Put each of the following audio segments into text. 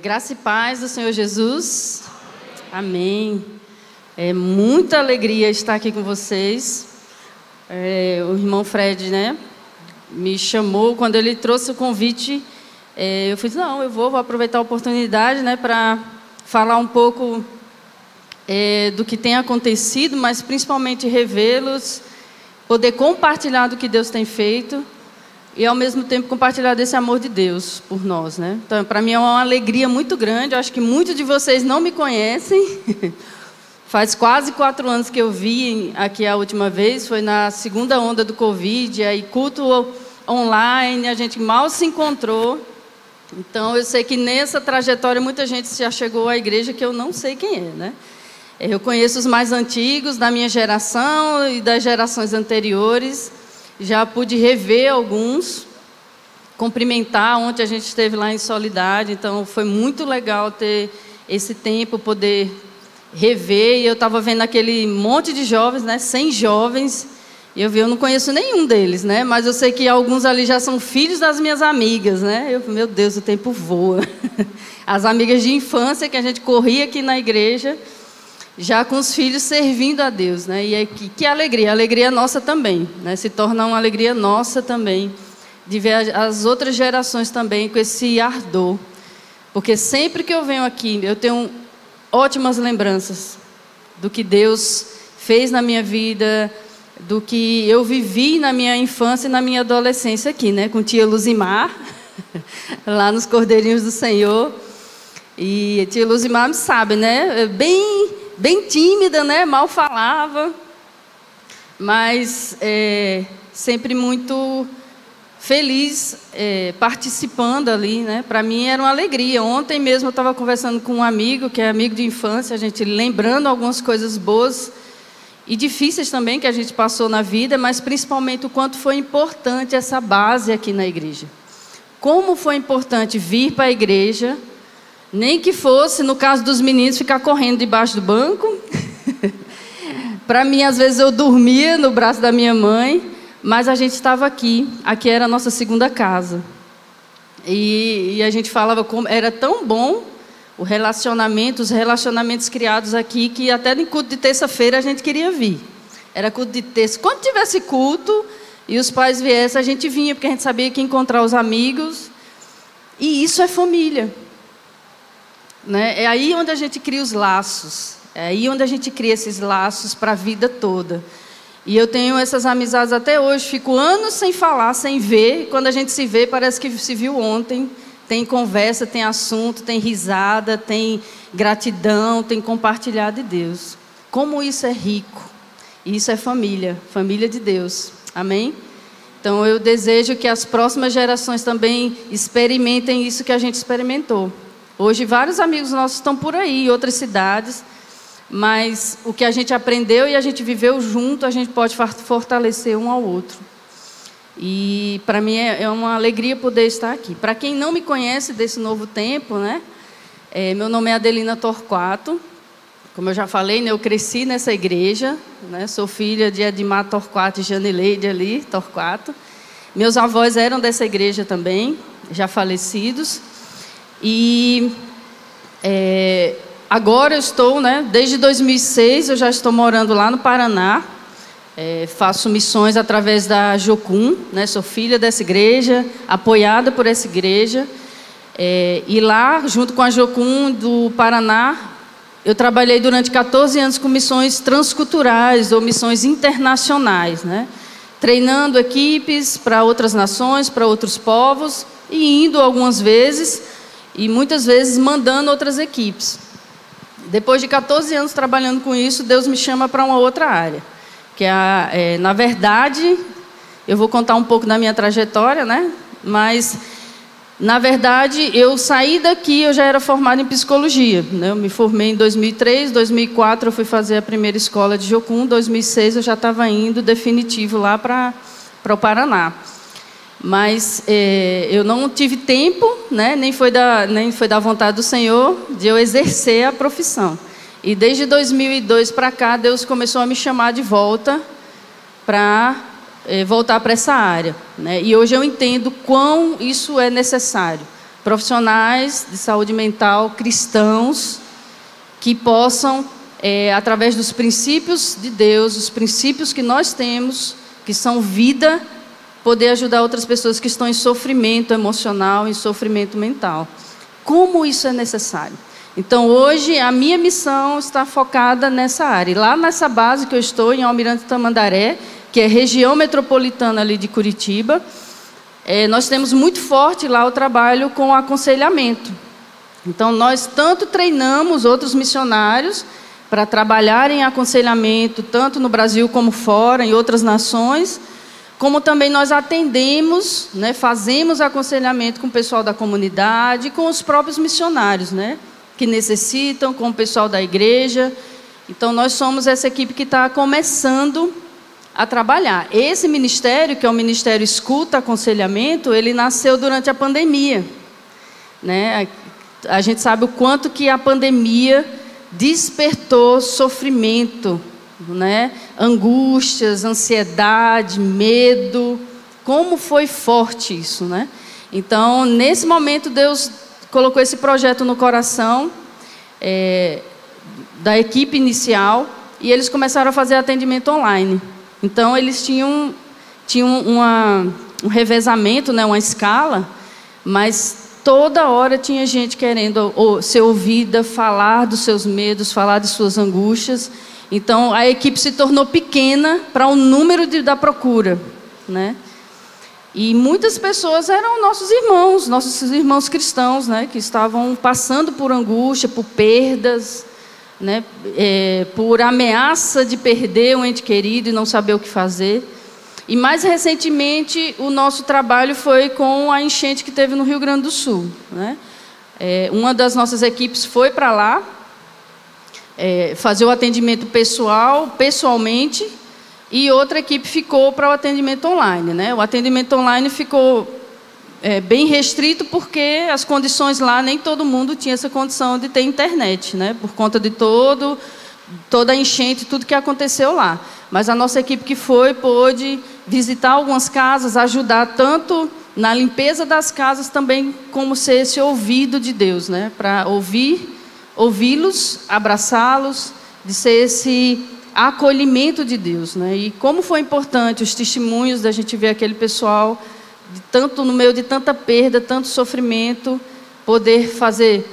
Graça e paz do Senhor Jesus. Amém. É muita alegria estar aqui com vocês. O irmão Fred, me chamou quando ele trouxe o convite. Eu falei, não, eu vou aproveitar a oportunidade, para falar um pouco do que tem acontecido, mas principalmente revê-los, poder compartilhar do que Deus tem feito. E, ao mesmo tempo, compartilhar desse amor de Deus por nós, Então, para mim, é uma alegria muito grande. Eu acho que muitos de vocês não me conhecem. Faz quase 4 anos que eu vim aqui a última vez. Foi na segunda onda do Covid. Aí, culto online, a gente mal se encontrou. Então, eu sei que nessa trajetória, muita gente já chegou à igreja que eu não sei quem é, Eu conheço os mais antigos da minha geração e das gerações anteriores. Já pude rever alguns, cumprimentar. Ontem a gente esteve lá em Solidade, então foi muito legal ter esse tempo, poder rever. E eu estava vendo aquele monte de jovens, 100 jovens, e eu não conheço nenhum deles, mas eu sei que alguns ali já são filhos das minhas amigas, Meu Deus, o tempo voa. As amigas de infância que a gente corria aqui na igreja, já com os filhos servindo a Deus, E que alegria, a alegria nossa também, Se torna uma alegria nossa também, de ver as outras gerações também com esse ardor. Porque sempre que eu venho aqui, eu tenho ótimas lembranças do que Deus fez na minha vida, do que eu vivi na minha infância e na minha adolescência aqui, com tia Luzimar, lá nos Cordeirinhos do Senhor. E tia Luzimar me sabe, bem tímida, mal falava, mas sempre muito feliz participando ali, Para mim era uma alegria. Ontem mesmo eu estava conversando com um amigo, que é amigo de infância, a gente lembrando algumas coisas boas e difíceis também que a gente passou na vida, mas principalmente o quanto foi importante essa base aqui na igreja. Como foi importante vir para a igreja, nem que fosse, no caso dos meninos, ficar correndo debaixo do banco. Para mim, às vezes, eu dormia no braço da minha mãe, mas a gente estava aqui. Aqui era a nossa segunda casa. E a gente falava como era tão bom os relacionamentos criados aqui, que até no culto de terça-feira a gente queria vir. Era culto de terça. Quando tivesse culto e os pais viessem, a gente vinha, porque a gente sabia que ia encontrar os amigos. E isso é família. É aí onde a gente cria os laços, é aí onde a gente cria esses laços para a vida toda. E eu tenho essas amizades até hoje, fico anos sem falar, sem ver, e quando a gente se vê, parece que se viu ontem. Tem conversa, tem assunto, tem risada, tem gratidão, tem compartilhar de Deus. Como isso é rico, e isso é família, família de Deus, amém? Então eu desejo que as próximas gerações também experimentem isso que a gente experimentou. Hoje, vários amigos nossos estão por aí, em outras cidades, mas o que a gente aprendeu e a gente viveu junto, a gente pode fortalecer um ao outro. E, para mim, é uma alegria poder estar aqui. Para quem não me conhece desse novo tempo, meu nome é Adelina Torquato. Como eu já falei, eu cresci nessa igreja, Sou filha de Edmar Torquato e Janileide ali, Torquato. Meus avós eram dessa igreja também, já falecidos. E agora eu estou, desde 2006, eu já estou morando lá no Paraná. Faço missões através da Jocum, Sou filha dessa igreja, apoiada por essa igreja. E lá, junto com a Jocum do Paraná, eu trabalhei durante 14 anos com missões transculturais ou missões internacionais, Treinando equipes para outras nações, para outros povos, e indo algumas vezes, e muitas vezes mandando outras equipes. Depois de 14 anos trabalhando com isso, Deus me chama para uma outra área. Que na verdade, eu vou contar um pouco da minha trajetória, Mas, na verdade, eu saí daqui, eu já era formada em psicologia. Eu me formei em 2003, 2004 eu fui fazer a primeira escola de Jocum, 2006 eu já estava indo definitivo lá para o Paraná. Mas eu não tive tempo, nem foi da vontade do Senhor, de eu exercer a profissão. E desde 2002 para cá, Deus começou a me chamar de volta para voltar para essa área. E hoje eu entendo quão isso é necessário. profissionais de saúde mental cristãos que possam, através dos princípios de Deus, os princípios que nós temos, que são vida, poder ajudar outras pessoas que estão em sofrimento emocional, em sofrimento mental. Como isso é necessário? Então, hoje, a minha missão está focada nessa área. E lá nessa base que eu estou, em Almirante Tamandaré, que é região metropolitana ali de Curitiba, nós temos muito forte lá o trabalho com aconselhamento. Então, nós tanto treinamos outros missionários para trabalhar em aconselhamento, tanto no Brasil como fora, em outras nações, como também nós atendemos, né, fazemos aconselhamento com o pessoal da comunidade, com os próprios missionários, né, que necessitam, com o pessoal da igreja. Então, nós somos essa equipe que está começando a trabalhar. Esse ministério, que é o Ministério Escuta Aconselhamento, ele nasceu durante a pandemia, né? A gente sabe o quanto que a pandemia despertou sofrimento, né? Angústias, ansiedade, medo. Como foi forte isso, né? Então, nesse momento, Deus colocou esse projeto no coração da equipe inicial e eles começaram a fazer atendimento online. Então, eles tinham um revezamento, né? Uma escala, mas toda hora tinha gente querendo ser ouvida, falar dos seus medos, falar de suas angústias. Então, a equipe se tornou pequena para o número da procura, né? E muitas pessoas eram nossos irmãos cristãos, né? Que estavam passando por angústia, por perdas, né? Por ameaça de perder um ente querido e não saber o que fazer. E mais recentemente, o nosso trabalho foi com a enchente que teve no Rio Grande do Sul, né? Uma das nossas equipes foi para lá, fazer o atendimento pessoalmente, e outra equipe ficou para o atendimento online, né? O atendimento online ficou bem restrito porque as condições lá, nem todo mundo tinha essa condição de ter internet, né? Por conta de toda a enchente, tudo que aconteceu lá. Mas a nossa equipe que pôde visitar algumas casas, ajudar tanto na limpeza das casas também, como ser esse ouvido de Deus, né? Para ouvi-los, abraçá-los, de ser esse acolhimento de Deus, né? E como foi importante os testemunhos da gente ver aquele pessoal, no meio de tanta perda, tanto sofrimento, poder fazer,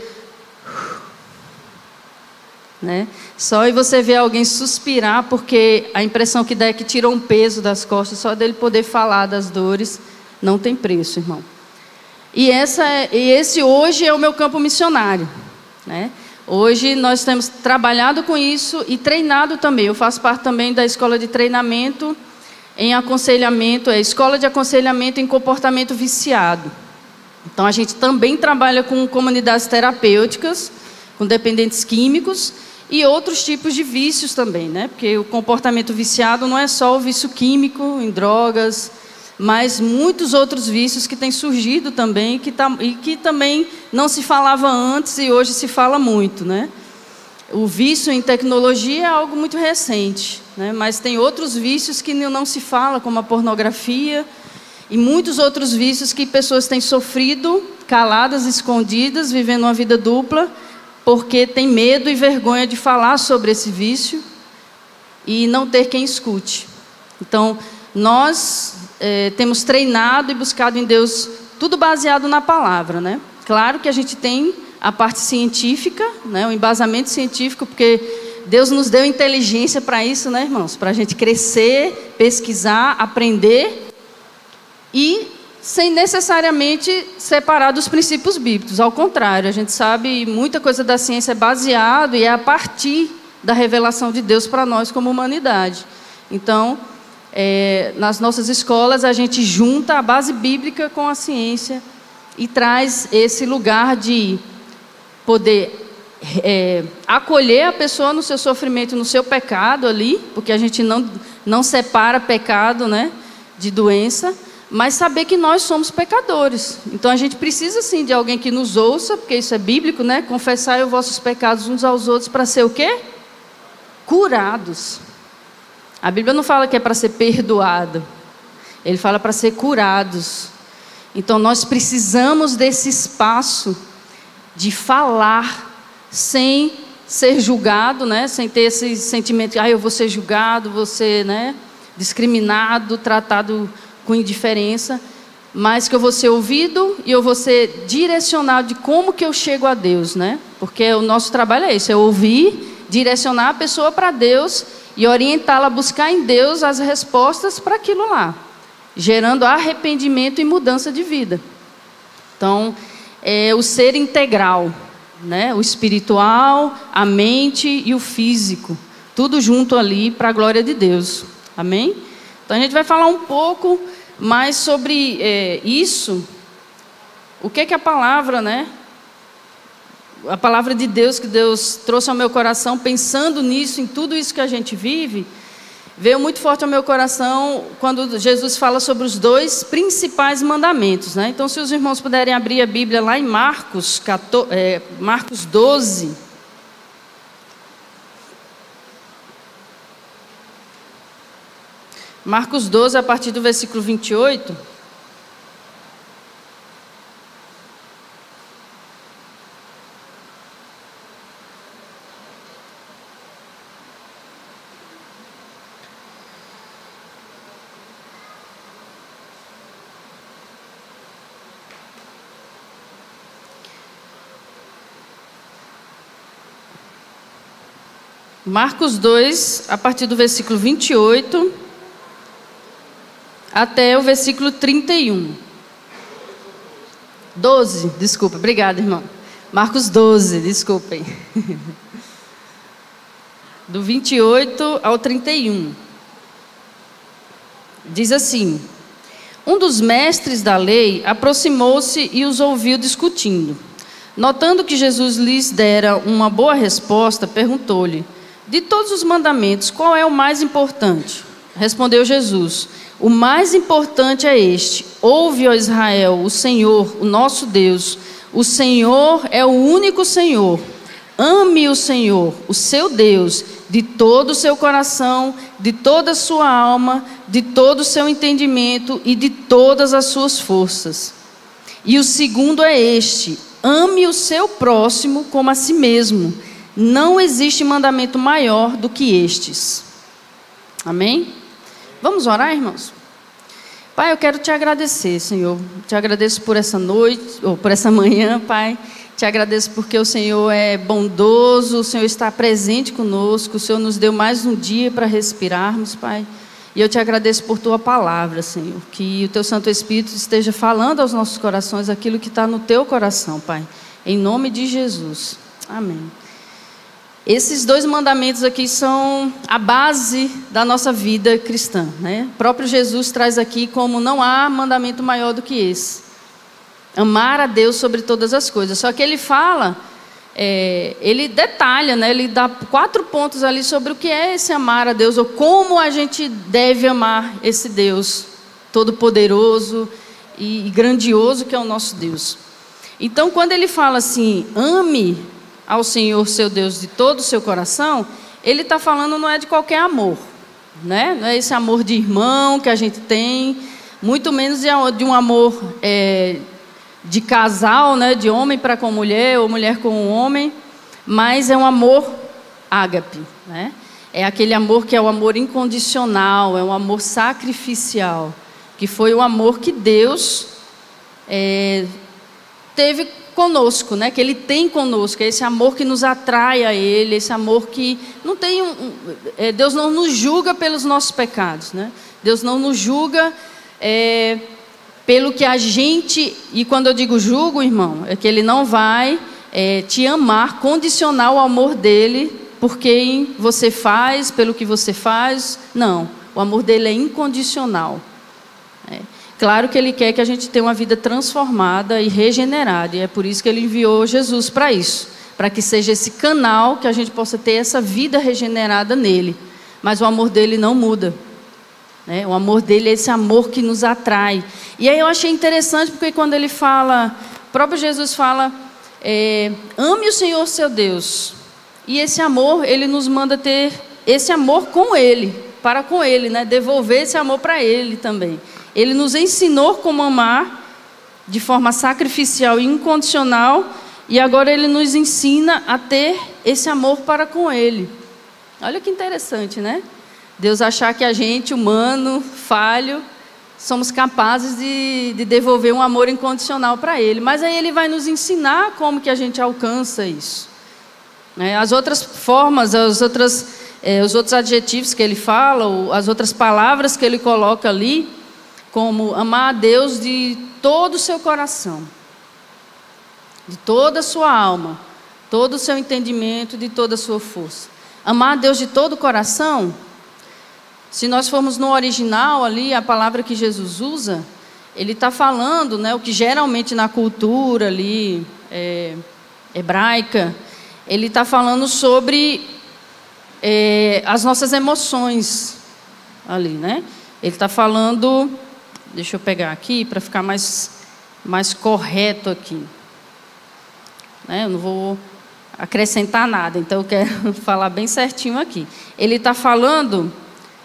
né? Só você ver alguém suspirar, porque a impressão que dá é que tirou um peso das costas, só dele poder falar das dores, não tem preço, irmão. E esse hoje é o meu campo missionário, né? Hoje nós temos trabalhado com isso e treinado também. Eu faço parte também da escola de treinamento em aconselhamento, escola de aconselhamento em comportamento viciado. Então a gente também trabalha com comunidades terapêuticas, com dependentes químicos e outros tipos de vícios também, né? Porque o comportamento viciado não é só o vício químico em drogas, mas muitos outros vícios que têm surgido também e que também não se falava antes e hoje se fala muito, né? O vício em tecnologia é algo muito recente, né? Mas tem outros vícios que não se fala, como a pornografia e muitos outros vícios que pessoas têm sofrido, caladas, escondidas, vivendo uma vida dupla, porque tem medo e vergonha de falar sobre esse vício e não ter quem escute. Então, nós temos treinado e buscado em Deus, tudo baseado na palavra, né? Claro que a gente tem a parte científica, né? O embasamento científico, porque Deus nos deu inteligência para isso, né, irmãos? Para a gente crescer, pesquisar, aprender e sem necessariamente separar dos princípios bíblicos. Ao contrário, a gente sabe muita coisa da ciência é baseado e é a partir da revelação de Deus para nós como humanidade. Então, nas nossas escolas, a gente junta a base bíblica com a ciência e traz esse lugar de poder acolher a pessoa no seu sofrimento, no seu pecado ali, porque a gente não separa pecado, né, de doença, mas saber que nós somos pecadores. Então a gente precisa sim de alguém que nos ouça, porque isso é bíblico, né? Confessai os vossos pecados uns aos outros para ser o quê? Curados. A Bíblia não fala que é para ser perdoado. Ele fala para ser curados. Então nós precisamos desse espaço de falar sem ser julgado, né? Sem ter esse sentimento de, eu vou ser julgado, vou ser, né, discriminado, tratado com indiferença, mas que eu vou ser ouvido e eu vou ser direcionado de como que eu chego a Deus, né? Porque o nosso trabalho é isso, é ouvir, direcionar a pessoa para Deus e orientá-la a buscar em Deus as respostas para aquilo lá, gerando arrependimento e mudança de vida. Então, é o ser integral, né? O espiritual, a mente e o físico, tudo junto ali para a glória de Deus. Amém? Então a gente vai falar um pouco mais sobre isso. O que é a palavra, né? A palavra de Deus que Deus trouxe ao meu coração, pensando nisso, em tudo isso que a gente vive, veio muito forte ao meu coração quando Jesus fala sobre os 2 principais mandamentos, né? Então, se os irmãos puderem abrir a Bíblia lá em Marcos 12. Marcos 12, a partir do versículo 28. Marcos 2, a partir do versículo 28 até o versículo 31. 12, desculpa, obrigada, irmão. Marcos 12, desculpem. Do 28 ao 31. Diz assim: um dos mestres da lei aproximou-se e os ouviu discutindo. Notando que Jesus lhes dera uma boa resposta, perguntou-lhe: de todos os mandamentos, qual é o mais importante? Respondeu Jesus: o mais importante é este: ouve, ó Israel, o Senhor, o nosso Deus, o Senhor é o único Senhor. Ame o Senhor, o seu Deus, de todo o seu coração, de toda a sua alma, de todo o seu entendimento e de todas as suas forças. E o segundo é este: ame o seu próximo como a si mesmo. Não existe mandamento maior do que estes. Amém? Vamos orar, irmãos? Pai, eu quero te agradecer, Senhor. Te agradeço por essa noite, ou por essa manhã, Pai. Te agradeço porque o Senhor é bondoso, o Senhor está presente conosco, o Senhor nos deu mais um dia para respirarmos, Pai. E eu te agradeço por tua palavra, Senhor. Que o teu Santo Espírito esteja falando aos nossos corações aquilo que está no teu coração, Pai. Em nome de Jesus. Amém. Esses 2 mandamentos aqui são a base da nossa vida cristã, né? O próprio Jesus traz aqui como não há mandamento maior do que esse: amar a Deus sobre todas as coisas. Só que ele fala, ele detalha, né? Ele dá 4 pontos ali sobre o que é esse amar a Deus, ou como a gente deve amar esse Deus todo-poderoso e grandioso que é o nosso Deus. Então, quando ele fala assim, ame ao Senhor seu Deus de todo o seu coração, ele está falando não é de qualquer amor, né? Não é esse amor de irmão que a gente tem, muito menos de um amor de casal, né? De homem para com mulher ou mulher com homem, mas é um amor ágape, né? É aquele amor que é o amor incondicional, é um amor sacrificial, que foi o amor que Deus teve conosco, né? Que Ele tem conosco, é esse amor que nos atrai a Ele, esse amor que não tem Deus não nos julga pelos nossos pecados, né? Deus não nos julga pelo que a gente, e quando eu digo julgo, irmão, é que Ele não vai te amar, condicionar o amor dEle por quem você faz, pelo que você faz. Não, o amor dEle é incondicional. Claro que Ele quer que a gente tenha uma vida transformada e regenerada, e é por isso que Ele enviou Jesus para isso, para que seja esse canal que a gente possa ter essa vida regenerada nele. Mas o amor dele não muda, né? O amor dele é esse amor que nos atrai. E aí eu achei interessante porque quando ele fala, o próprio Jesus fala, ame o Senhor seu Deus, e esse amor, Ele nos manda ter esse amor com Ele, para com Ele, né? Devolver esse amor para Ele também. Ele nos ensinou como amar de forma sacrificial e incondicional, e agora Ele nos ensina a ter esse amor para com Ele. Olha que interessante, né? Deus achar que a gente, humano, falho, somos capazes de devolver um amor incondicional para Ele. Mas aí Ele vai nos ensinar como que a gente alcança isso. As outras formas, os outros adjetivos que Ele fala, as outras palavras que Ele coloca ali, como amar a Deus de todo o seu coração, de toda a sua alma, todo o seu entendimento, de toda a sua força. Amar a Deus de todo o coração, se nós formos no original ali, a palavra que Jesus usa, Ele está falando, o que geralmente na cultura ali, hebraica, Ele está falando sobre as nossas emoções ali, né? Ele está falando, deixa eu pegar aqui para ficar mais correto aqui. Eu não vou acrescentar nada, então eu quero falar bem certinho aqui. Ele está falando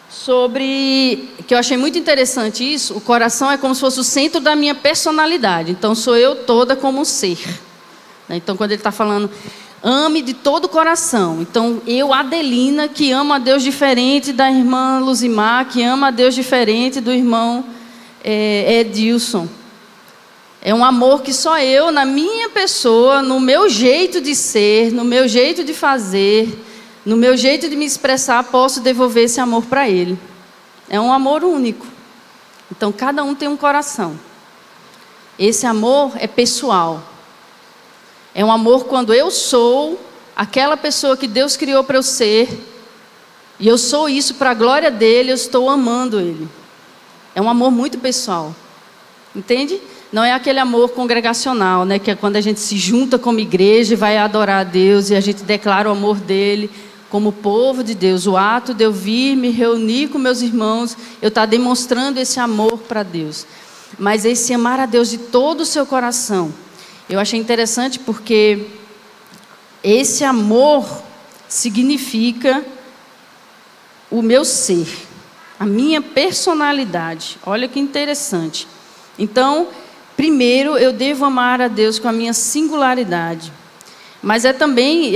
sobre, que eu achei muito interessante isso, o coração é como se fosse o centro da minha personalidade, então sou eu toda como um ser. Então quando ele está falando, ame de todo o coração, então eu, Adelina, que amo a Deus diferente da irmã Luzimar, que ama a Deus diferente do irmão Edilson. É um amor que só eu, na minha pessoa, no meu jeito de ser, no meu jeito de fazer, no meu jeito de me expressar, posso devolver esse amor para Ele. É um amor único. Então, cada um tem um coração. Esse amor é pessoal. É um amor quando eu sou aquela pessoa que Deus criou para eu ser, e eu sou isso para a glória dEle, eu estou amando Ele. É um amor muito pessoal. Entende? Não é aquele amor congregacional, que é quando a gente se junta como igreja e vai adorar a Deus, e a gente declara o amor dEle como povo de Deus. O ato de eu vir, me reunir com meus irmãos, eu estou demonstrando esse amor para Deus. Mas esse amar a Deus de todo o seu coração, eu achei interessante porque esse amor significa o meu ser, a minha personalidade. Olha que interessante. Então, primeiro eu devo amar a Deus com a minha singularidade. Mas é também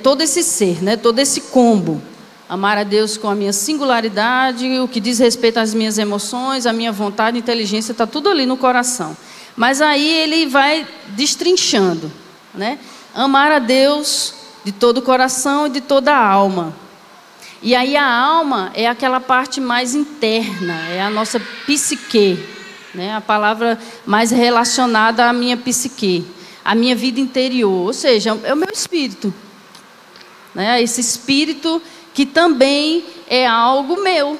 todo esse ser, todo esse combo. Amar a Deus com a minha singularidade, o que diz respeito às minhas emoções, a minha vontade, inteligência, está tudo ali no coração. Mas aí ele vai destrinchando, Amar a Deus de todo o coração e de toda a alma. E aí a alma é aquela parte mais interna, é a nossa psique, a palavra mais relacionada à minha psique, à minha vida interior, ou seja, é o meu espírito. Esse espírito que também é algo meu.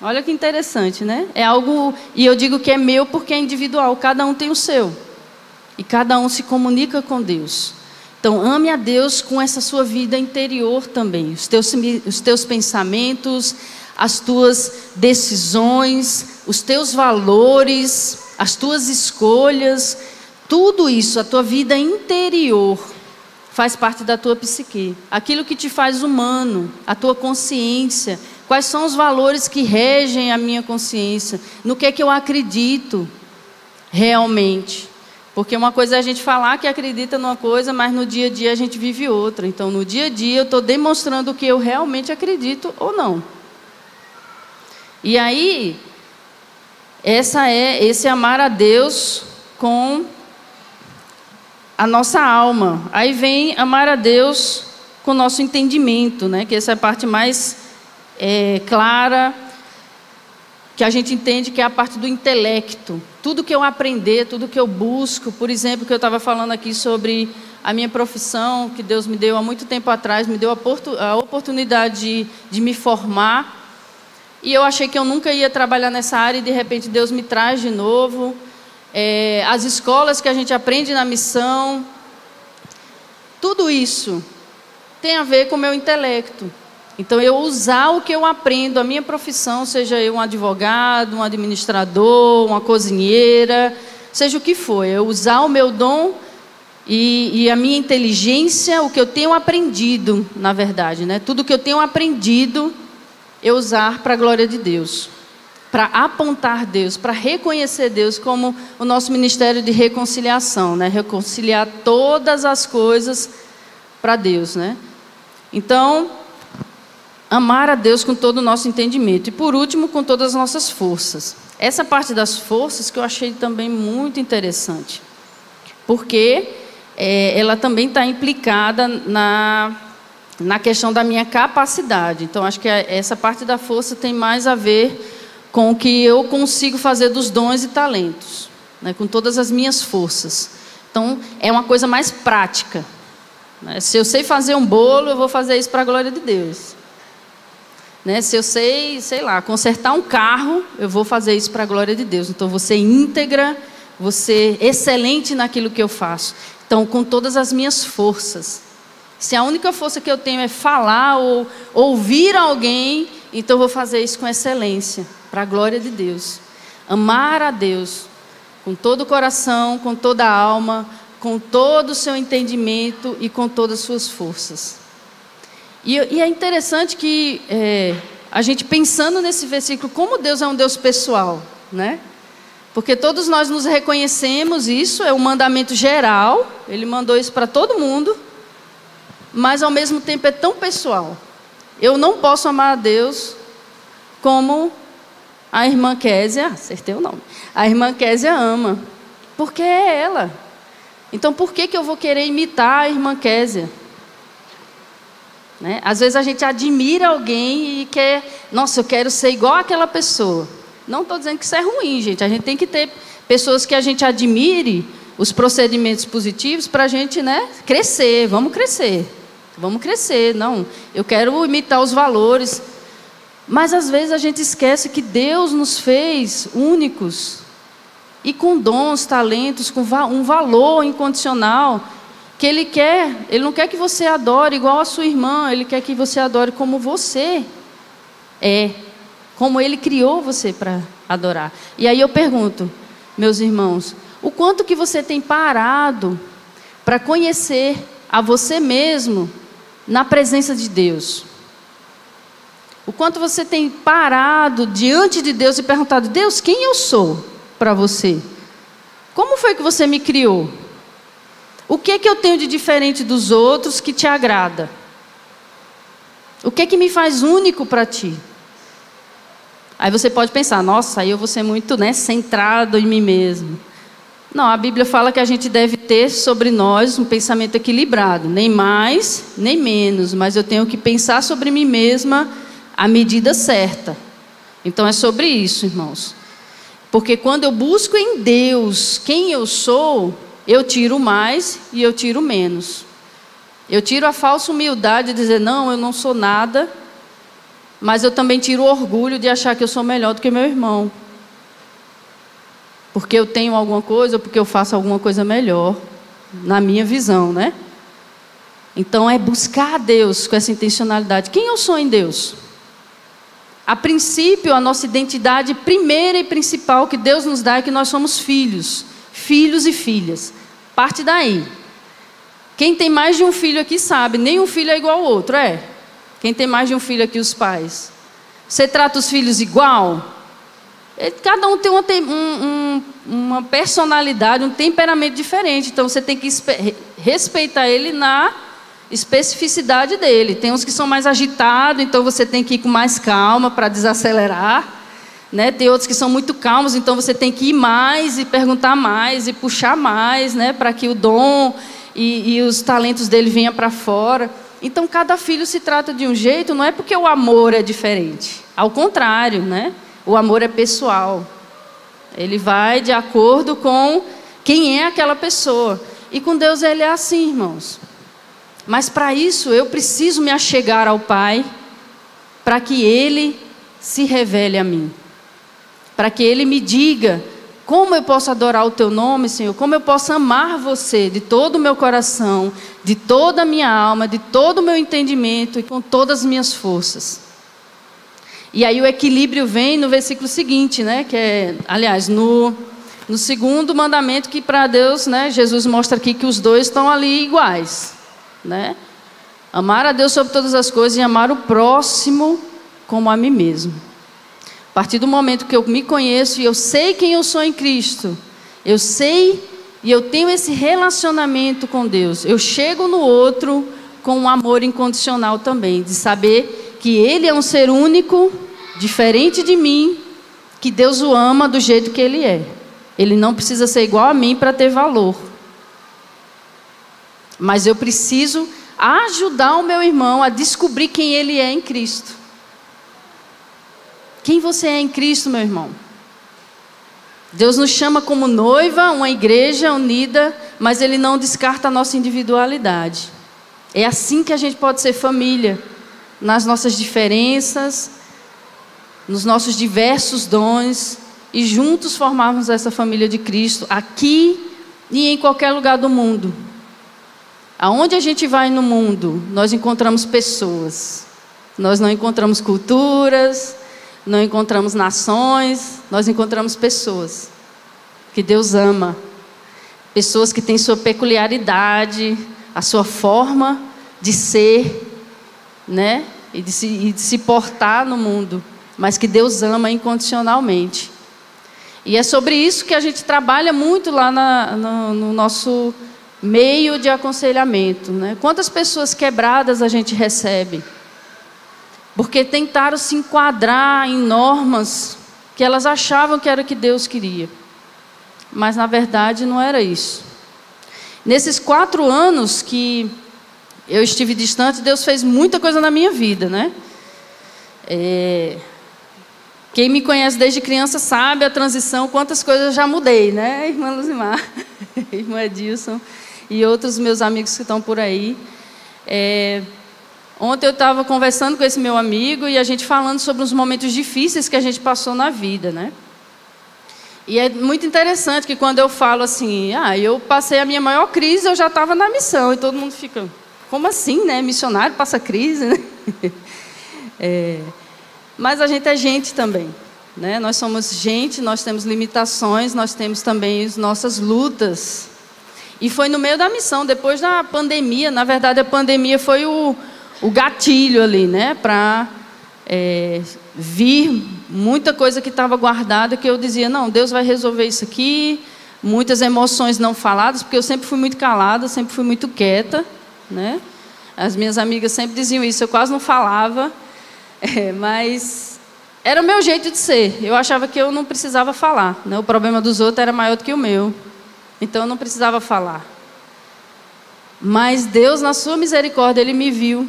Olha que interessante, É algo, e eu digo que é meu porque é individual, cada um tem o seu. E cada um se comunica com Deus. Então, ame a Deus com essa sua vida interior também. Os teus pensamentos, as tuas decisões, os teus valores, as tuas escolhas, tudo isso, a tua vida interior, faz parte da tua psique. Aquilo que te faz humano, a tua consciência. Quais são os valores que regem a minha consciência? No que é que eu acredito realmente? Porque uma coisa é a gente falar que acredita numa coisa, mas no dia a dia a gente vive outra. Então, no dia a dia eu estou demonstrando o que eu realmente acredito ou não. E aí, esse amar a Deus com a nossa alma. Aí vem amar a Deus com o nosso entendimento, que essa é a parte mais clara, que a gente entende que é a parte do intelecto. Tudo que eu aprender, tudo que eu busco, por exemplo, que eu estava falando aqui sobre a minha profissão, que Deus me deu há muito tempo atrás, me deu a oportunidade de me formar, e eu achei que eu nunca ia trabalhar nessa área, e de repente Deus me traz de novo. As escolas que a gente aprende na missão, tudo isso tem a ver com o meu intelecto. Então, eu usar o que eu aprendo, a minha profissão, seja eu um advogado, um administrador, uma cozinheira, seja o que for, eu usar o meu dom e a minha inteligência, o que eu tenho aprendido, na verdade, Tudo que eu tenho aprendido, eu usar para a glória de Deus, para apontar Deus, para reconhecer Deus, como o nosso ministério de reconciliação, né? Reconciliar todas as coisas para Deus, né? Então, amar a Deus com todo o nosso entendimento. E por último, com todas as nossas forças. Essa parte das forças que eu achei também muito interessante, porque ela também está implicada na questão da minha capacidade. Então, acho que essa parte da força tem mais a ver com o que eu consigo fazer dos dons e talentos, né? Com todas as minhas forças. Então, é uma coisa mais prática, né? Se eu sei fazer um bolo, eu vou fazer isso para a glória de Deus, né? Se eu sei lá, consertar um carro, eu vou fazer isso para a glória de Deus. Então, vou ser íntegra, vou ser excelente naquilo que eu faço. Então, com todas as minhas forças. Se a única força que eu tenho é falar ou ouvir alguém, então eu vou fazer isso com excelência, para a glória de Deus. Amar a Deus com todo o coração, com toda a alma, com todo o seu entendimento e com todas as suas forças. E é interessante que a gente pensando nesse versículo, como Deus é um Deus pessoal, né? Porque todos nós nos reconhecemos, isso é um mandamento geral, Ele mandou isso para todo mundo, mas ao mesmo tempo é tão pessoal. Eu não posso amar a Deus como a irmã Késia, acertei o nome, a irmã Késia ama, porque é ela. Então por que eu vou querer imitar a irmã Késia? Né? Às vezes a gente admira alguém e quer, nossa, eu quero ser igual àquela pessoa. Não estou dizendo que isso é ruim, gente. A gente tem que ter pessoas que a gente admire os procedimentos positivos para a gente, né, crescer. Vamos crescer. Vamos crescer. Não, eu quero imitar os valores. Mas às vezes a gente esquece que Deus nos fez únicos e com dons, talentos, com um valor incondicional. Que Ele não quer que você adore igual a sua irmã, Ele quer que você adore como você é, como Ele criou você para adorar. E aí eu pergunto, meus irmãos, o quanto que você tem parado para conhecer a você mesmo na presença de Deus? O quanto você tem parado diante de Deus e perguntado, Deus, quem eu sou para você? Como foi que você me criou? O que eu tenho de diferente dos outros que te agrada? O que me faz único para ti? Aí você pode pensar, nossa, aí eu vou ser muito, né, centrado em mim mesmo. Não, a Bíblia fala que a gente deve ter sobre nós um pensamento equilibrado, nem mais, nem menos, mas eu tenho que pensar sobre mim mesma à medida certa. Então é sobre isso, irmãos. Porque quando eu busco em Deus quem eu sou, eu tiro mais e eu tiro menos. Eu tiro a falsa humildade de dizer, não, eu não sou nada, mas eu também tiro o orgulho de achar que eu sou melhor do que meu irmão. Porque eu tenho alguma coisa ou porque eu faço alguma coisa melhor, na minha visão, né? Então é buscar a Deus com essa intencionalidade. Quem eu sou em Deus? A princípio, a nossa identidade primeira e principal que Deus nos dá é que nós somos filhos e filhas. Parte daí. Quem tem mais de um filho aqui sabe, nenhum filho é igual ao outro, é? Quem tem mais de um filho aqui, os pais. Você trata os filhos igual? Cada um tem uma personalidade, um temperamento diferente. Então você tem que respeitar ele na especificidade dele. Tem uns que são mais agitados, então você tem que ir com mais calma para desacelerar, né? Tem outros que são muito calmos, então você tem que ir mais e perguntar mais e puxar mais, né? Para que o dom e os talentos dele venham para fora. Então cada filho se trata de um jeito, não é porque o amor é diferente. Ao contrário, né? O amor é pessoal. Ele vai de acordo com quem é aquela pessoa. E com Deus ele é assim, irmãos. Mas para isso eu preciso me achegar ao Pai, para que Ele se revele a mim. Para que Ele me diga como eu posso adorar o Teu nome, Senhor, como eu posso amar Você de todo o meu coração, de toda a minha alma, de todo o meu entendimento e com todas as minhas forças. E aí o equilíbrio vem no versículo seguinte, né? Que é, aliás, no segundo mandamento que para Deus, né? Jesus mostra aqui que os dois estão ali iguais, né? Amar a Deus sobre todas as coisas e amar o próximo como a mim mesmo. partir do momento que eu me conheço e eu sei quem eu sou em Cristo, eu sei e eu tenho esse relacionamento com Deus, eu chego no outro com um amor incondicional também, de saber que Ele é um ser único, diferente de mim, que Deus o ama do jeito que Ele é. Ele não precisa ser igual a mim para ter valor. Mas eu preciso ajudar o meu irmão a descobrir quem ele é em Cristo. Quem você é em Cristo, meu irmão? Deus nos chama como noiva, uma igreja unida, mas Ele não descarta a nossa individualidade. É assim que a gente pode ser família, nas nossas diferenças, nos nossos diversos dons, e juntos formarmos essa família de Cristo, aqui e em qualquer lugar do mundo. Aonde a gente vai no mundo, nós encontramos pessoas. Nós não encontramos culturas, não encontramos nações, nós encontramos pessoas que Deus ama. Pessoas que têm sua peculiaridade, a sua forma de ser, né? E de se portar no mundo, mas que Deus ama incondicionalmente. E é sobre isso que a gente trabalha muito lá no nosso meio de aconselhamento, né? Quantas pessoas quebradas a gente recebe? Porque tentaram se enquadrar em normas que elas achavam que era o que Deus queria. Mas na verdade não era isso. Nesses 4 anos que eu estive distante, Deus fez muita coisa na minha vida, né? Quem me conhece desde criança sabe a transição, quantas coisas eu já mudei, né? Irmã Luzimar, irmã Edilson e outros meus amigos que estão por aí. Ontem eu estava conversando com esse meu amigo e a gente falando sobre os momentos difíceis que a gente passou na vida, né? E é muito interessante que quando eu falo assim, eu passei a minha maior crise, eu já estava na missão, e todo mundo fica, como assim, né? Missionário passa crise, né? Mas a gente é gente também, né? Nós somos gente, nós temos limitações, nós temos também as nossas lutas. E foi no meio da missão, depois da pandemia, na verdade a pandemia foi o gatilho ali, né? Para vir muita coisa que estava guardada, que eu dizia, não, Deus vai resolver isso aqui. Muitas emoções não faladas, porque eu sempre fui muito calada, sempre fui muito quieta, né? As minhas amigas sempre diziam isso, eu quase não falava, mas era o meu jeito de ser. Eu achava que eu não precisava falar, né? O problema dos outros era maior do que o meu, então eu não precisava falar. Mas Deus, na sua misericórdia, Ele me viu.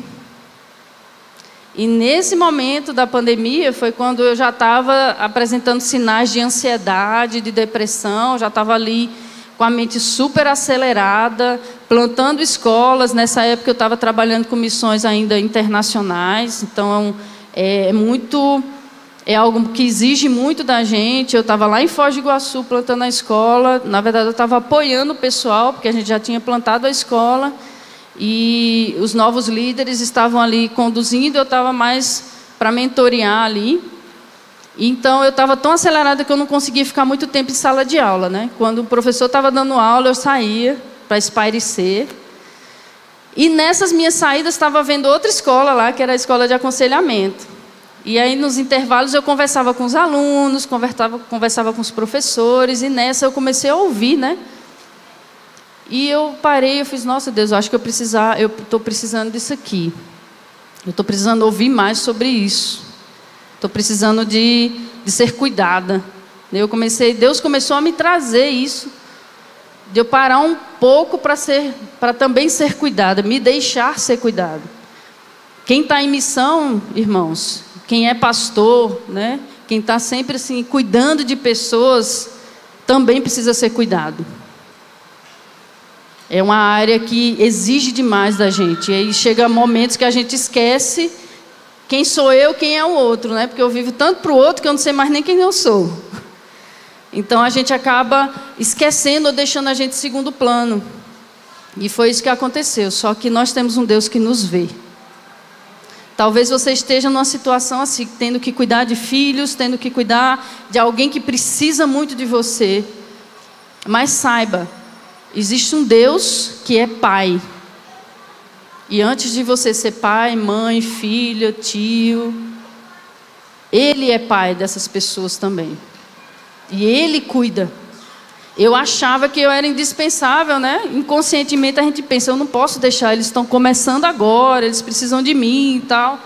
E nesse momento da pandemia foi quando eu já estava apresentando sinais de ansiedade, de depressão, já estava ali com a mente super acelerada, plantando escolas. Nessa época eu estava trabalhando com missões ainda internacionais, então é algo que exige muito da gente. Eu estava lá em Foz do Iguaçu plantando a escola, na verdade eu estava apoiando o pessoal, porque a gente já tinha plantado a escola, e os novos líderes estavam ali conduzindo, eu estava mais para mentorear ali. Então eu estava tão acelerada que eu não conseguia ficar muito tempo em sala de aula, né? Quando o professor estava dando aula, eu saía para espairecer. E nessas minhas saídas estava vendo outra escola lá, que era a escola de aconselhamento. E aí nos intervalos eu conversava com os alunos, conversava com os professores, e nessa eu comecei a ouvir, né? E eu parei, eu fiz, nossa Deus, eu acho que eu estou precisando disso aqui. Eu estou precisando ouvir mais sobre isso. Estou precisando de ser cuidada. Deus começou a me trazer isso, de eu parar um pouco para também ser cuidada, me deixar ser cuidada. Quem está em missão, irmãos, quem é pastor, né? Quem está sempre assim, cuidando de pessoas, também precisa ser cuidado. É uma área que exige demais da gente. E aí chega momentos que a gente esquece quem sou eu, quem é o outro, né? Porque eu vivo tanto para o outro que eu não sei mais nem quem eu sou. Então a gente acaba esquecendo ou deixando a gente em segundo plano. E foi isso que aconteceu. Só que nós temos um Deus que nos vê. Talvez você esteja numa situação assim, tendo que cuidar de filhos, tendo que cuidar de alguém que precisa muito de você. Mas saiba, existe um Deus que é Pai. E antes de você ser pai, mãe, filha, tio, Ele é pai dessas pessoas também. E Ele cuida. Eu achava que eu era indispensável, né? Inconscientemente a gente pensa, eu não posso deixar, eles estão começando agora, eles precisam de mim e tal.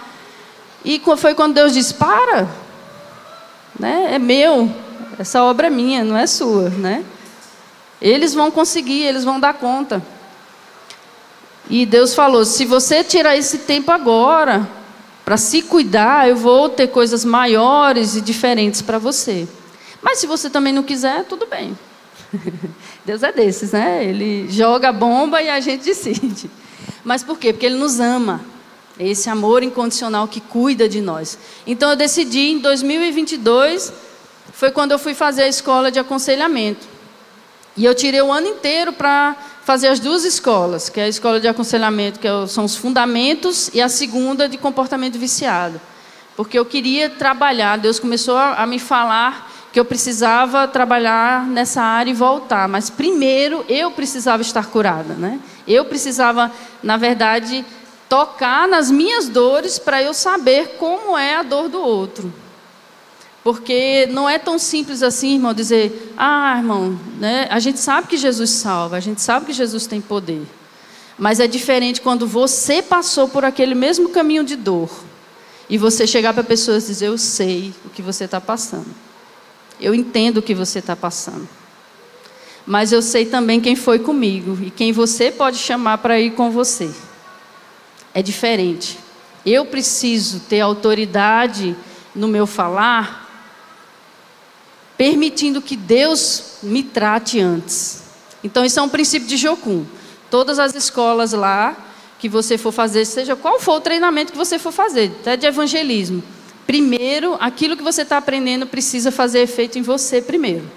E foi quando Deus disse, para, né? É meu, essa obra é minha, não é sua, né? Eles vão conseguir, eles vão dar conta. E Deus falou, se você tirar esse tempo agora, para se cuidar, eu vou ter coisas maiores e diferentes para você. Mas se você também não quiser, tudo bem. Deus é desses, né? Ele joga a bomba e a gente decide. Mas por quê? Porque Ele nos ama. É esse amor incondicional que cuida de nós. Então eu decidi, em 2022, foi quando eu fui fazer a escola de aconselhamento. E eu tirei o ano inteiro para fazer as duas escolas, que é a escola de aconselhamento, que são os fundamentos, e a segunda de comportamento viciado. Porque eu queria trabalhar, Deus começou a me falar que eu precisava trabalhar nessa área e voltar. Mas primeiro eu precisava estar curada, né? Eu precisava, na verdade, tocar nas minhas dores para eu saber como é a dor do outro. Porque não é tão simples assim, irmão, dizer, irmão, né? A gente sabe que Jesus salva, a gente sabe que Jesus tem poder. Mas é diferente quando você passou por aquele mesmo caminho de dor e você chegar para pessoas e dizer, eu sei o que você está passando. Eu entendo o que você está passando. Mas eu sei também quem foi comigo e quem você pode chamar para ir com você. É diferente. Eu preciso ter autoridade no meu falar, permitindo que Deus me trate antes. Então isso é um princípio de Jocum. Todas as escolas lá que você for fazer, seja qual for o treinamento que você for fazer, até de evangelismo, primeiro, aquilo que você está aprendendo precisa fazer efeito em você primeiro,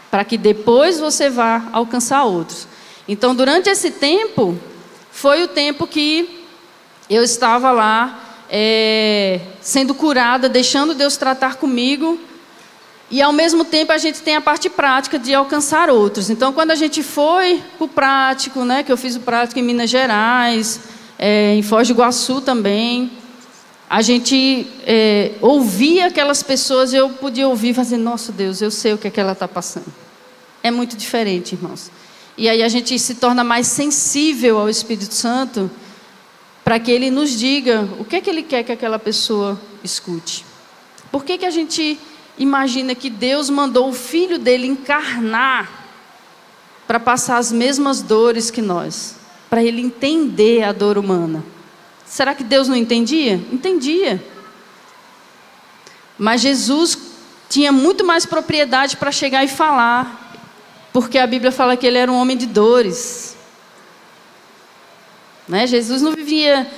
para que depois você vá alcançar outros. Então, durante esse tempo, foi o tempo que eu estava lá, sendo curada, deixando Deus tratar comigo, e ao mesmo tempo a gente tem a parte prática de alcançar outros. Então, quando a gente foi para o prático, né, que eu fiz o prático em Minas Gerais, em Foz do Iguaçu também, a gente ouvia aquelas pessoas, eu podia ouvir e fazer, nossa Deus, eu sei o que é que ela está passando. É muito diferente, irmãos. E aí a gente se torna mais sensível ao Espírito Santo, para que Ele nos diga o que é que Ele quer que aquela pessoa escute. Por que a gente imagina que Deus mandou o Filho dele encarnar para passar as mesmas dores que nós? Para Ele entender a dor humana. Será que Deus não entendia? Entendia. Mas Jesus tinha muito mais propriedade para chegar e falar, porque a Bíblia fala que Ele era um homem de dores. Né? Jesus não vivia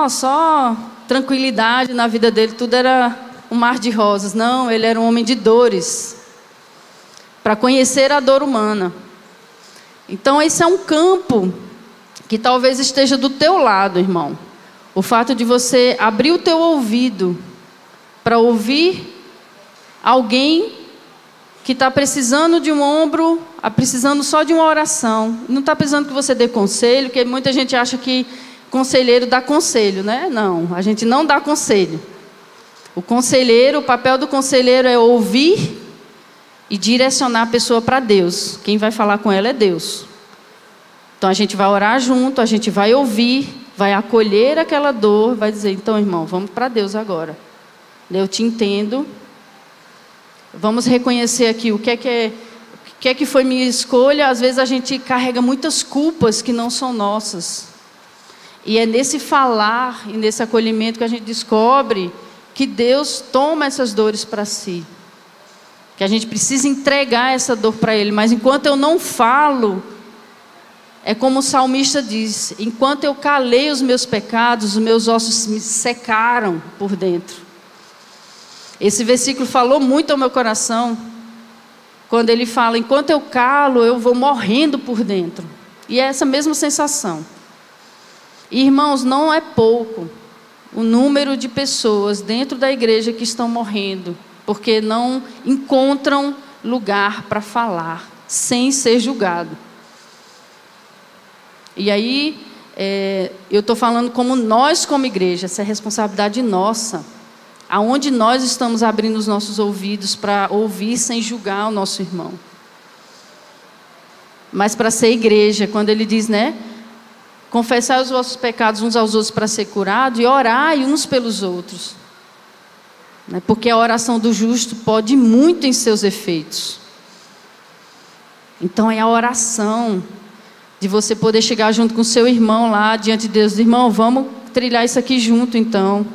só tranquilidade na vida dele, tudo era um mar de rosas. Não, Ele era um homem de dores, para conhecer a dor humana. Então esse é um campo que talvez esteja do teu lado, irmão. O fato de você abrir o teu ouvido para ouvir alguém que está precisando de um ombro, precisando só de uma oração. Não está precisando que você dê conselho, porque muita gente acha que conselheiro dá conselho, né? Não, a gente não dá conselho. O papel do conselheiro é ouvir e direcionar a pessoa para Deus. Quem vai falar com ela é Deus. Então a gente vai orar junto, a gente vai ouvir, vai acolher aquela dor, vai dizer, então irmão, vamos para Deus agora. Eu te entendo. Vamos reconhecer aqui o que é que foi minha escolha. Às vezes a gente carrega muitas culpas que não são nossas. E é nesse falar e nesse acolhimento que a gente descobre que Deus toma essas dores para si. Que a gente precisa entregar essa dor para Ele. Mas enquanto eu não falo, é como o salmista diz, enquanto eu calei os meus pecados, os meus ossos me secaram por dentro. Esse versículo falou muito ao meu coração, quando ele fala, enquanto eu calo, eu vou morrendo por dentro. E é essa mesma sensação. E, irmãos, não é pouco o número de pessoas dentro da igreja que estão morrendo, porque não encontram lugar para falar, sem ser julgado. E aí, eu estou falando como nós, como igreja, essa é responsabilidade nossa. aonde nós estamos abrindo os nossos ouvidos para ouvir sem julgar o nosso irmão. Mas para ser igreja, quando ele diz, né? Confessai os vossos pecados uns aos outros para ser curado e orai uns pelos outros. Porque a oração do justo pode muito em seus efeitos. Então é a oração de você poder chegar junto com o seu irmão lá diante de Deus. Irmão, vamos trilhar isso aqui junto então.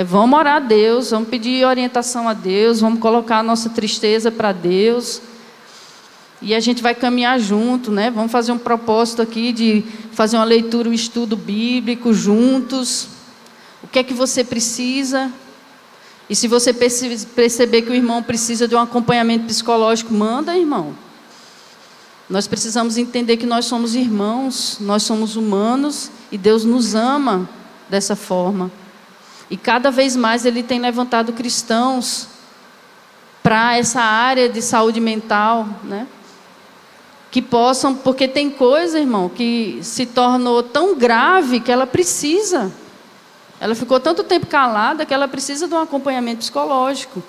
Vamos orar a Deus, vamos pedir orientação a Deus, vamos colocar a nossa tristeza para Deus. E a gente vai caminhar junto, né? Vamos fazer um propósito aqui de fazer uma leitura, um estudo bíblico juntos. O que é que você precisa? E se você perceber que o irmão precisa de um acompanhamento psicológico, manda, irmão. Nós precisamos entender que nós somos irmãos, nós somos humanos e Deus nos ama dessa forma. E cada vez mais Ele tem levantado cristãos para essa área de saúde mental, né? Que possam, porque tem coisa, irmão, que se tornou tão grave que ela precisa. Ela ficou tanto tempo calada que ela precisa de um acompanhamento psicológico.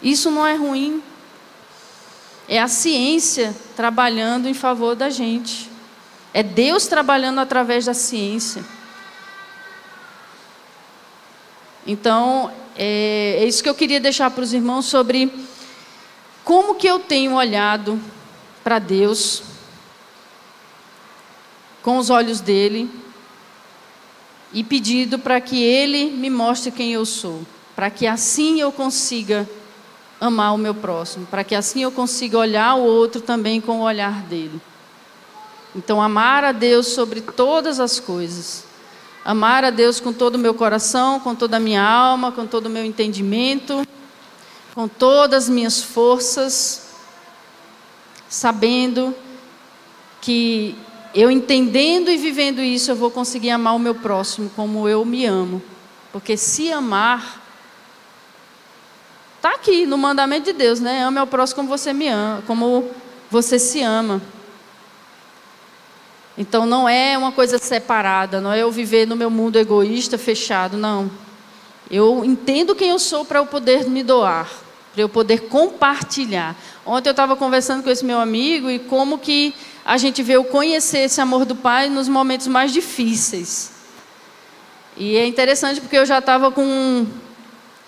Isso não é ruim. É a ciência trabalhando em favor da gente. É Deus trabalhando através da ciência. Então, é isso que eu queria deixar para os irmãos sobre como que eu tenho olhado para Deus com os olhos dele e pedido para que Ele me mostre quem eu sou, para que assim eu consiga amar o meu próximo, para que assim eu consiga olhar o outro também com o olhar dele. Então, amar a Deus sobre todas as coisas, amar a Deus com todo o meu coração, com toda a minha alma, com todo o meu entendimento, com todas as minhas forças, sabendo que eu entendendo e vivendo isso, eu vou conseguir amar o meu próximo como eu me amo. Porque se amar, está aqui no mandamento de Deus, né? Ame ao próximo como você me ama, como você se ama. Então não é uma coisa separada, não é eu viver no meu mundo egoísta, fechado, não. Eu entendo quem eu sou para eu poder me doar, para eu poder compartilhar. Ontem eu estava conversando com esse meu amigo e como que a gente veio conhecer esse amor do Pai nos momentos mais difíceis. E é interessante porque eu já estava com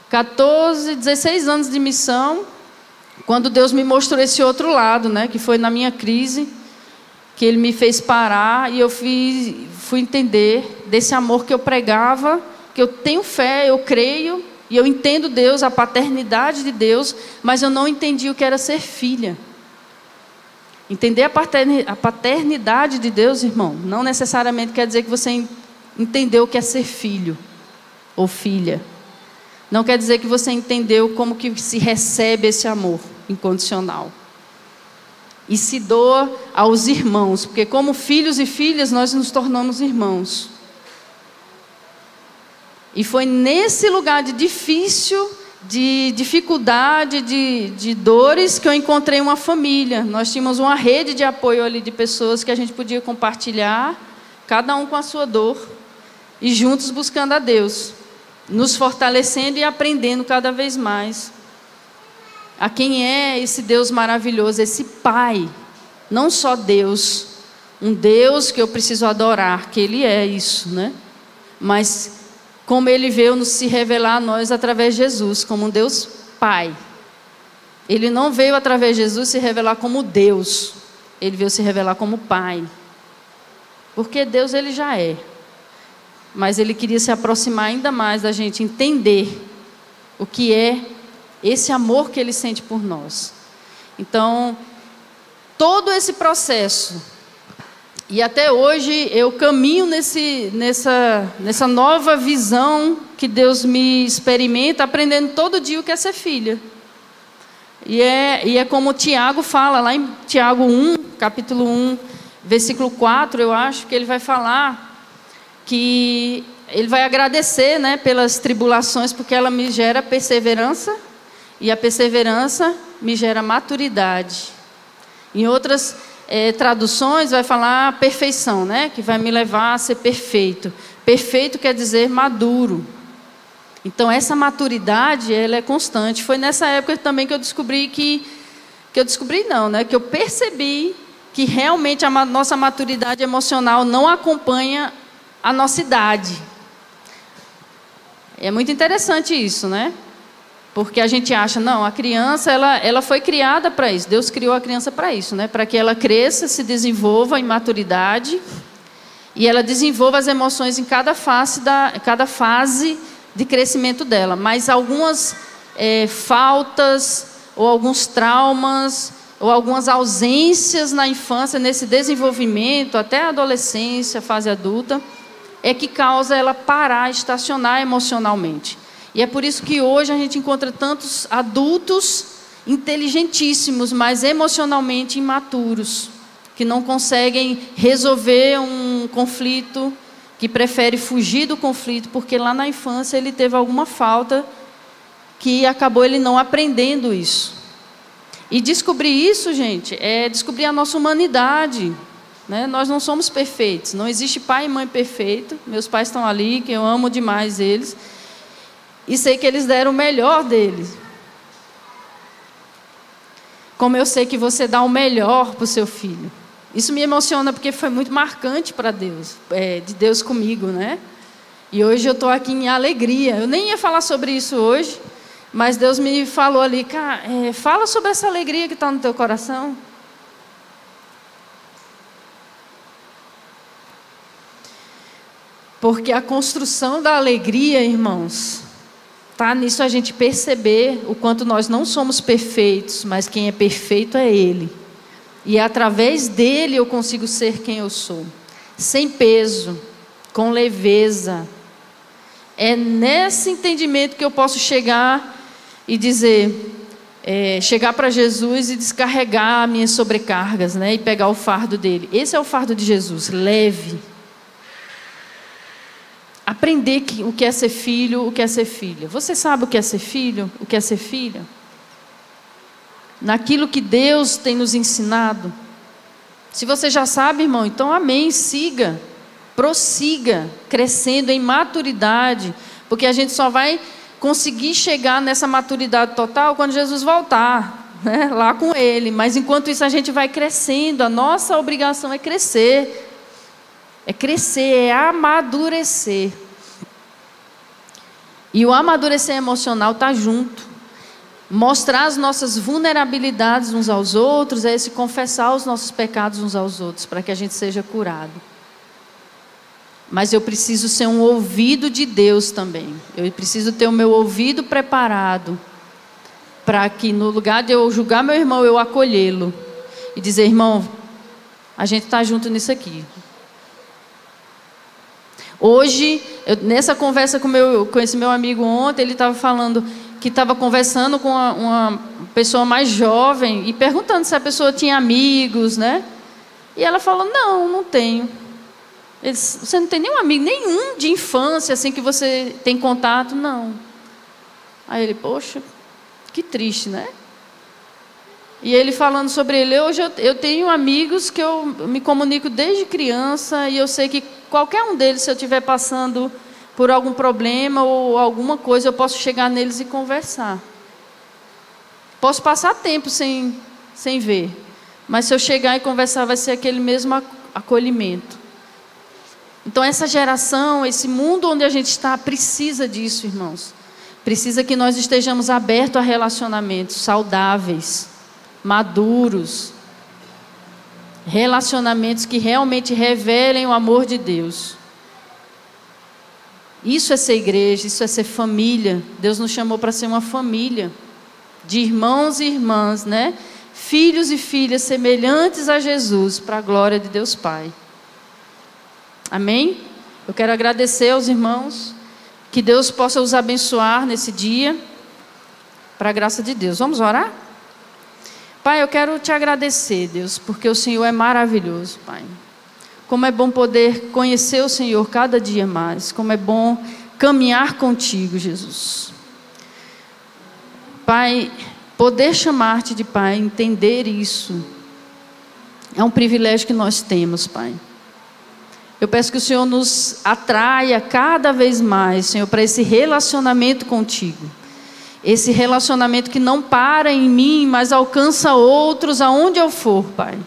14, 16 anos de missão, quando Deus me mostrou esse outro lado, né, que foi na minha crise, que Ele me fez parar e eu fui entender desse amor que eu pregava, que eu tenho fé, eu creio, e eu entendo Deus, a paternidade de Deus, mas eu não entendi o que era ser filha. Entender a paternidade de Deus, irmão, não necessariamente quer dizer que você entendeu o que é ser filho ou filha. Não quer dizer que você entendeu como que se recebe esse amor incondicional. E se doa aos irmãos, porque como filhos e filhas nós nos tornamos irmãos. E foi nesse lugar de difícil, de dificuldade, de dores, que eu encontrei uma família. Nós tínhamos uma rede de apoio ali de pessoas que a gente podia compartilhar, cada um com a sua dor, e juntos buscando a Deus, nos fortalecendo e aprendendo cada vez mais a quem é esse Deus maravilhoso, esse Pai, não só Deus, um Deus que eu preciso adorar, que Ele é isso, né? Mas como Ele veio nos se revelar a nós através de Jesus, como um Deus Pai. Ele não veio através de Jesus se revelar como Deus, Ele veio se revelar como Pai. Porque Deus Ele já é. Mas Ele queria se aproximar ainda mais da gente, entender o que é esse amor que Ele sente por nós. Então, todo esse processo, e até hoje eu caminho nessa nova visão que Deus me experimenta, aprendendo todo dia o que é ser filha. E é como Tiago fala, lá em Tiago 1, capítulo 1, versículo 4, eu acho, que ele vai falar que ele vai agradecer, né, pelas tribulações, porque ela me gera perseverança, e a perseverança me gera maturidade. Em outras traduções vai falar perfeição, né? Que vai me levar a ser perfeito. Perfeito quer dizer maduro. Então, essa maturidade, ela é constante. Foi nessa época também que eu descobri que eu percebi que realmente a nossa maturidade emocional não acompanha a nossa idade. É muito interessante isso, né? Porque a gente acha, não, a criança, ela foi criada para isso. Deus criou a criança para isso, né? Para que ela cresça, se desenvolva em maturidade e ela desenvolva as emoções em cada fase de crescimento dela. Mas algumas faltas ou alguns traumas ou algumas ausências na infância, nesse desenvolvimento, até a adolescência, fase adulta, é que causa ela parar, estacionar emocionalmente. E é por isso que hoje a gente encontra tantos adultos inteligentíssimos, mas emocionalmente imaturos, que não conseguem resolver um conflito, que prefere fugir do conflito, porque lá na infância ele teve alguma falta que acabou ele não aprendendo isso. E descobrir isso, gente, é descobrir a nossa humanidade, né? Nós não somos perfeitos, não existe pai e mãe perfeito. Meus pais estão ali, que eu amo demais eles, e sei que eles deram o melhor deles. Como eu sei que você dá o melhor para o seu filho. Isso me emociona porque foi muito marcante para Deus, de Deus comigo, né? E hoje eu estou aqui em alegria. Eu nem ia falar sobre isso hoje, mas Deus me falou ali, cara, fala sobre essa alegria que está no teu coração. Porque a construção da alegria, irmãos, tá nisso a gente perceber o quanto nós não somos perfeitos, mas quem é perfeito é Ele. E através dele eu consigo ser quem eu sou, sem peso, com leveza. É nesse entendimento que eu posso chegar e dizer, chegar para Jesus e descarregar minhas sobrecargas, né? E pegar o fardo dele. Esse é o fardo de Jesus, leve. Aprender o que é ser filho, o que é ser filha. Você sabe o que é ser filho, o que é ser filha? Naquilo que Deus tem nos ensinado. Se você já sabe, irmão, então amém, siga, prossiga, crescendo em maturidade, porque a gente só vai conseguir chegar nessa maturidade total quando Jesus voltar, né? Lá com Ele. Mas enquanto isso a gente vai crescendo, a nossa obrigação é crescer, é amadurecer. E o amadurecer emocional está junto. Mostrar as nossas vulnerabilidades uns aos outros, é esse confessar os nossos pecados uns aos outros, para que a gente seja curado. Mas eu preciso ser um ouvido de Deus também. Eu preciso ter o meu ouvido preparado, para que no lugar de eu julgar meu irmão, eu acolhê-lo. E dizer, irmão, a gente está junto nisso aqui. Hoje, nessa conversa com esse meu amigo ontem, ele estava falando que estava conversando com uma pessoa mais jovem e perguntando se a pessoa tinha amigos, né? E ela falou, não tenho. Ele disse, você não tem nenhum amigo, nenhum de infância, assim, que você tem contato? Não. Aí ele, poxa, que triste, né? E ele falando sobre ele, hoje eu tenho amigos que eu me comunico desde criança e eu sei que qualquer um deles, se eu estiver passando por algum problema ou alguma coisa, eu posso chegar neles e conversar. Posso passar tempo sem ver, mas se eu chegar e conversar, vai ser aquele mesmo acolhimento. Então essa geração, esse mundo onde a gente está, precisa disso, irmãos. Precisa que nós estejamos abertos a relacionamentos saudáveis, maduros, relacionamentos que realmente revelem o amor de Deus. Isso é ser igreja, isso é ser família. Deus nos chamou para ser uma família de irmãos e irmãs, né? Filhos e filhas semelhantes a Jesus, para a glória de Deus Pai. Amém? Eu quero agradecer aos irmãos, que Deus possa os abençoar nesse dia, para a graça de Deus. Vamos orar? Pai, eu quero te agradecer, Deus, porque o Senhor é maravilhoso, Pai. Como é bom poder conhecer o Senhor cada dia mais. Como é bom caminhar contigo, Jesus. Pai, poder chamar-te de Pai, entender isso, é um privilégio que nós temos, Pai. Eu peço que o Senhor nos atraia cada vez mais, Senhor, para esse relacionamento contigo. Esse relacionamento que não para em mim, mas alcança outros aonde eu for, Pai.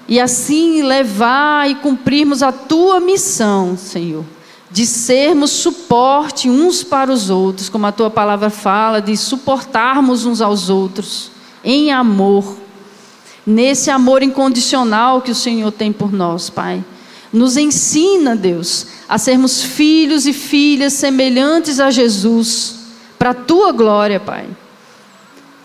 E assim levar e cumprirmos a tua missão, Senhor, de sermos suporte uns para os outros, como a tua palavra fala, de suportarmos uns aos outros, em amor, nesse amor incondicional que o Senhor tem por nós, Pai. Nos ensina, Deus, a sermos filhos e filhas semelhantes a Jesus, para a tua glória, Pai.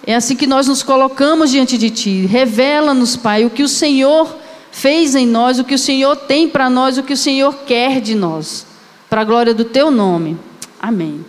É assim que nós nos colocamos diante de ti. Revela-nos, Pai, o que o Senhor fez em nós, o que o Senhor tem para nós, o que o Senhor quer de nós, para a glória do teu nome. Amém.